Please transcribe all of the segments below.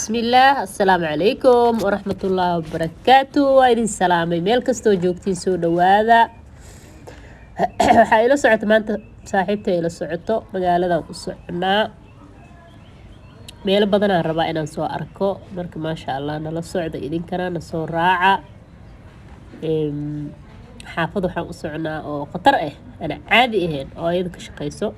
بسم الله السلام عليكم ورحمة الله وبركاته وإذن سلامي ميل كستو جوجتين سو دوادا waxaa ila socota maanta saaxiibta ila socoto magaaladan u soconaa meelo badan aan rabaa inaan soo arko marka maasha Allah nala socda idinkana na soo raaca xaafad waxaan u soconaa oo khatar ah ana caadi ahayn oo ayada ka shaqeyso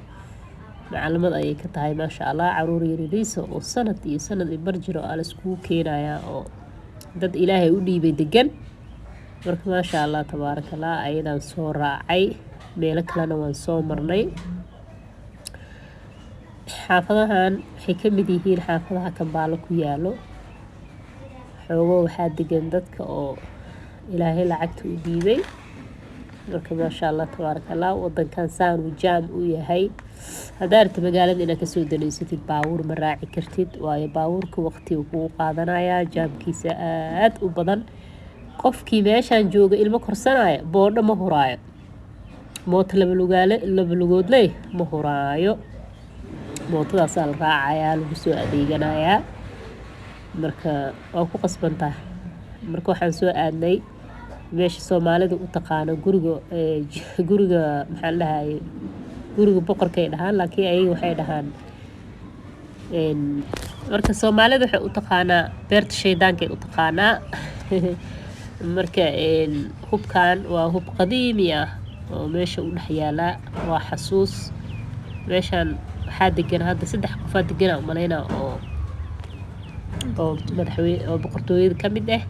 macallimad ayay ka tahay maasha Allah caruur yariisa oo sanad bar jiro ala isku keenaya oo dad Ilaahay u dhiibay degan marka maasha Allah tabarakallah ayadan soo raacay meelo kalena waan soo marnay xaafadahan waxay ka mid yihiin xaafadaha Kambaalo ku yaalo xoogo waxaa degan dadka oo Ilaahay lacagta u dhiibay marka maasha Allah tabarakallah wadankan saan u jaam u yahay hadaarta magaalada inaad ka soo daleysatid baawur ma raaci kartid waayo baawurka waqti uu ku qaadanaya jaamkiisa aad u badan qofkii meeshan jooga ilmo korsanaya boodho ma huraayo mooto laba lugoodley ma huraayo mootadaas la raacaya lagu soo adeeganaya marka waa ku qasbantaa marka waxaan soo aadnay meesha Soomaalida u taqaano guriga maxaa la dhahay guriga boqorka ay dhahaan laakiin ay waxay dhahaan marka Soomaalida waxay u taqaanaa beerta shaydaanka ay u taqaanaa marka hubkan waa hub qadiimi ah oo meesha u dhex yaala waa xasuus meeshan waxaa degan hadda 3 qof degan oo maleena oo madaxweyne oo boqortooyada ka mid ah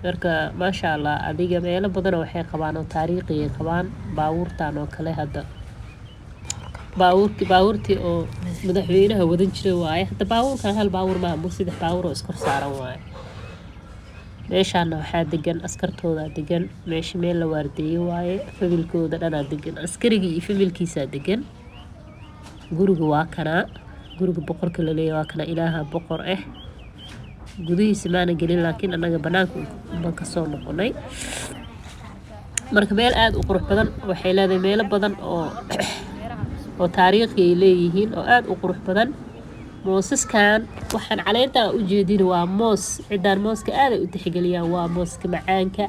marka maasha Allah adiga meelo badan waxay qabaan oo taariikhi ay qabaan baawurtan oo kale hadda baawurti oo madaxweynaha wadan jiray waaye hadda baawurkan hal baawur ma aha 3 baawur oo iskor saaran waaye meeshan waxaa degan askartooda degan meesha meel la waardeeyo waaye familkooda dhan degan askariga iyo familkiisa degan guriga waa kana guriga boqorka la leeyahay waa kana ilaaha boqor ah gudihiisa maana gelin laakiin anaga banaanka baan ka soo noqonay marka meel aad u qurux badan waxay leedahay meelo badan oo taariikhi ay leeyihiin oo aad u qurux badan moosaskan waxaan caleenta u jeedin waa moos cidaan mooska aad u tixgeliyaan waa mooska macaanka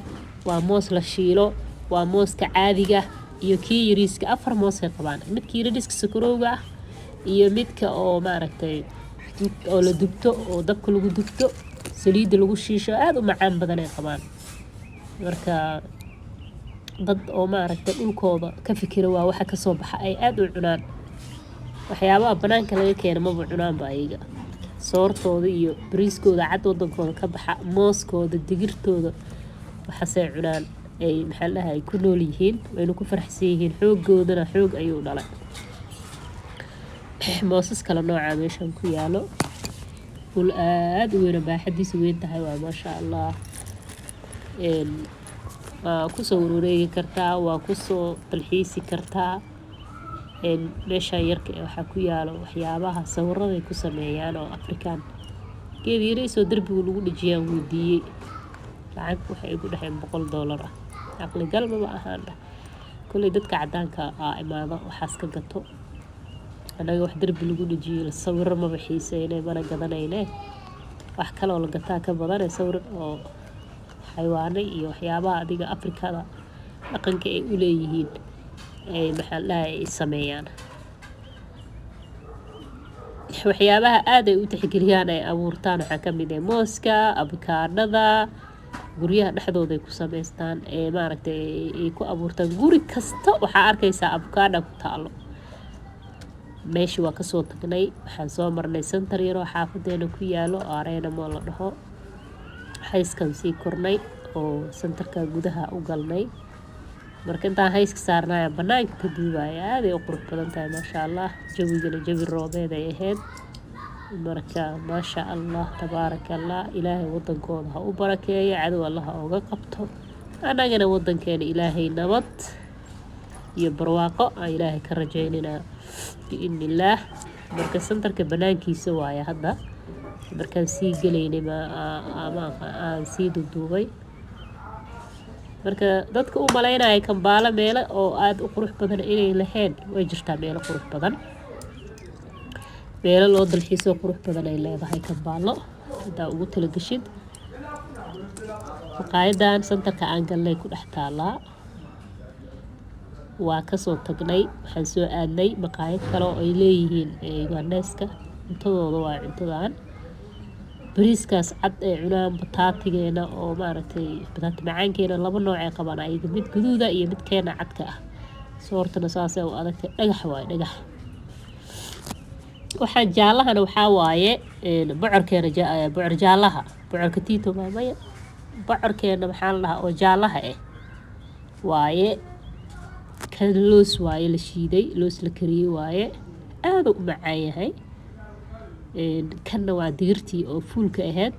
waa moos la shiilo waa mooska caadiga iyo kii yariiska 4 moos ay qabaan midkii yariiska sakarowga iyo midka oo maaragtay oo la dubto oo dabka lagu dubto saliid lagu shiisho aad u macaan badan ay qabaan marka dad oo maaragtay dhulkooda ka fikira waa waxa ka soo baxa ay aad u cunaan waxyaabaha banaanka laga keeno ma cunaan ba ayaga soortooda iyo bariiskooda cad wadankooda ka baxa mooskooda digirtooda waxaasay cunaan ay maxaa la dhahay ku nool yihiin wayna ku faraxsan yihiin xooggoodana xoog ayuu dhalay moosas kala nooca meeshan ku yaalo kul aad u weyn baaxadiisa weyn tahay waa maasha Allah ku soo wareegi kartaa waa ku soo dalxiisi kartaa meesha yarka waxa ku yaalo waxyaabaha sawirada ay ku sameeyaan oo Afrikaan geed yariis oo darbiga lagu dhijiyaan weydiiyay lacag waxay ku dhaxeen $100 aqli gal ma ahaan kulli dadka cadaanka ah imaado waxaas ka gato anaga wax darbi lagu dhijiyay sawir ma bixiisay mana gadanayne wax kale oo la gataa ka badan sawir oo xayawaano iyo waxyaabaha adiga Afrikada dhaqanka ay u leeyihiin ay maxaa la sameeyaan waxyaabaha aad ay u tixgeliyaan ay abuurtaan waxa ka mid ah mooska abkaadada guryaha dhexdooda ay ku sameystaan ee maaragtay ay ku abuurtaan guri kasta waxa arkaysa abkaada ku taalo meeshii waa ka soo tagnay waxaan soo marnay center yar oo xaafadeena ku yaalo Arena Mall la dhaho hayskan sii kornay oo centerka gudaha u galnay marka inta hayska saarnaa banaanka ka duubay aad ay u qurux badan tahay maasha Allah jawigana jawi roobeed ay ahayd marka maasha Allah tabarakallah Ilaahay wadankooda ha u barakeeyo cadow Allah uga qabto anagana wadankeena Ilaahay nabad iyo barwaaqo Ilaahay ka rajaynina biidnillah marka centerka banaankiisa waaya hadda markaan sii galeynay ama aan sii duubay marka dadka u maleynaya Kambaalo meelo oo aad u qurux badan inay lahayn way jirtaa meelo qurux badan meelo loo dalxiiso qurux badan ay leedahay Kambaalo hadaa ugu talagashid. maqaayadan santarka aan galnay ku dhex taalaa. waa kasoo tagnay waxaan soo aadnay maqaayad kale oo ay leeyihiin Ugandeska. cuntadooda waa cuntadan bariiskaas cad ee cunaan, bataatigeena oo maaragtay bataati macaankeena laba nooc ay qabaan, ayaga mid guduuda iyo mid keena cadka ah. soortana saasay u adagtay, dhagax waaye dhagax. waxaan jaalahana waxaa waaye bocorkeena bocor jaalaha, bocorka tiito maamaya. bocorkeena maxaa la dhahaa oo jaalaha waaye kan loos waaye, la shiiday, loos la kariyey waaye, aad u macaan yahay. kanna waa digirtii oo fuulka ahayd.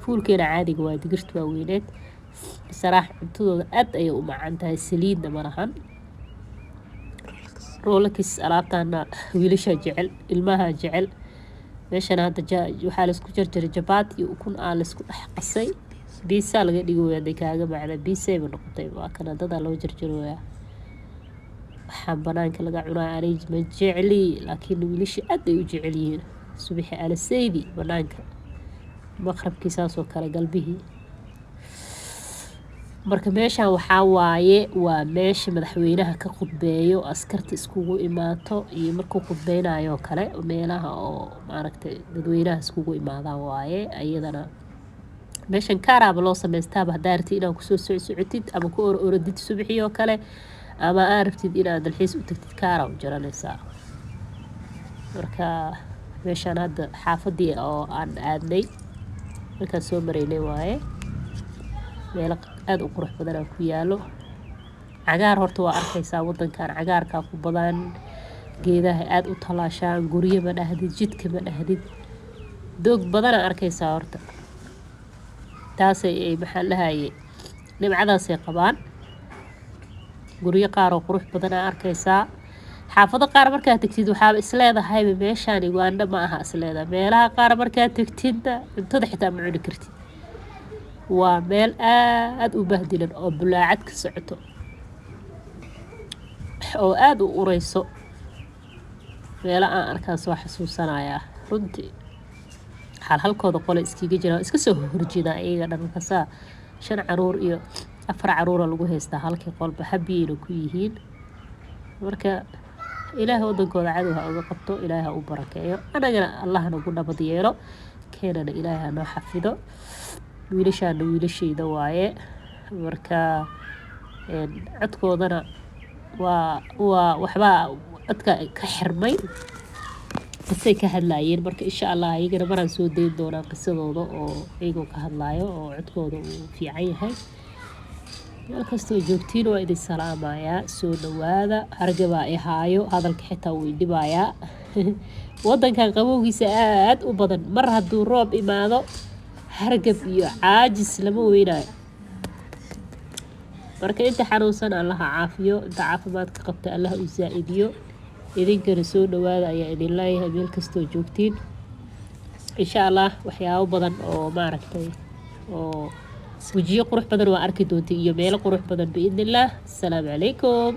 fuulkeena caadiga waa digirta waaweyneed. saraax cuntadooda aad ayay u macaan tahay, saliidna ma lahan. roolakis alaabtaana wiilasha jecel, ilmaha jecel. meeshana hadda waxaa laisku jarjaray jabaad iyo ukun aa laisku dhex qasay. biisa laga dhigooya haday kaaga macda, biisayba noqotay. waa kana dadaa loo jarjarooyaa. waxaan banaanka laga cunaa aniga ma jecli, laakiin wiilasha aad ay u jecel yihiin. subaxi alasaydi banaanka, maqrabkii saasoo kale galbihii. marka meeshaan waxaa waaye waa meesha madaxweynaha ka khudbeeyo, askarta iskugu imaato, iyo markuu khudbeynayo kale meelaha oo maaragtay dadweynaha iskugu imaadaan waaye. ayadana meeshan kaaraaba loo sameystaaba haddaa rabtid inaad kusoo socotid ama ku orodid subaxii oo kale, ama aad rabtid inaad dalxiis u tagtid, kaara u jaranaysaa. marka meeshaan hadda xaafadii oo aan aadnay markaan soo maraynay waaye. meelo aad u qurux badan ku yaalo. cagaar horta waa arkaysaa, wadankan cagaarkaa ku badan, geedaha aad u talaashaan, guryo ma dhahdid, jidka ma dhahdid, doog badana arkaysaa. horta taasay maxaa lahaye nimcadaasay qabaan. guryo qaar oo qurux badan arkaysaa. xaafado qaar markaad tagtid waxaaba isleedahay meeshaan Uganda ma aha isleedahay. meelaha qaar markaad tagtidna cuntada xitaa ma cuni kartid. waa meel aad u bahdilan oo bulaacad ka socoto, oo aad u ureyso. meelo aan arkaan soo xasuusanayaa runtii. halkooda qole iskiga jira, iska soo horjeedaan iyaga dhan. markaasaa 5 caruur iyo 4 caruura lagu haystaa halkii qolba, habiyayna ku yihiin. marka ilaahay wadankooda cadow ha uga qabto, ilaahay ha u barakeeyo, anagana allah nagu nabad yeelo, keenana ilaahay ha noo xafido. wiilashaana wiilashayda waaye. marka codkoodana waa waxbaa codka ka xirmay, qisay ka hadlaayeen. marka insha allah ayagana maraan soo dayn doonaa qisadooda oo iyagoo ka hadlaayo oo codkooda uu fiican yahay. meel kastoo joogtiin waa idin salaamayaa, soo dhawaada. hargabaa i haayo, hadalka xitaa wuu idhibayaa. wadankan qabowgiisa aad u badan, mar hadduu roob imaado hargab iyo caajis lama weynaayo. marka inta xanuunsan allaha caafiyo, inta caafimaadka qabta allaha u zaa'idiyo. idinkana soo dhawaada ayaa idin leeyahay meel kastoo joogtiin. insha allah waxyaabo badan oo maaragtay oo wajiyo qurux badan waa arki doonta iyo meelo qurux badan biidnillah. asalaamu calaykum.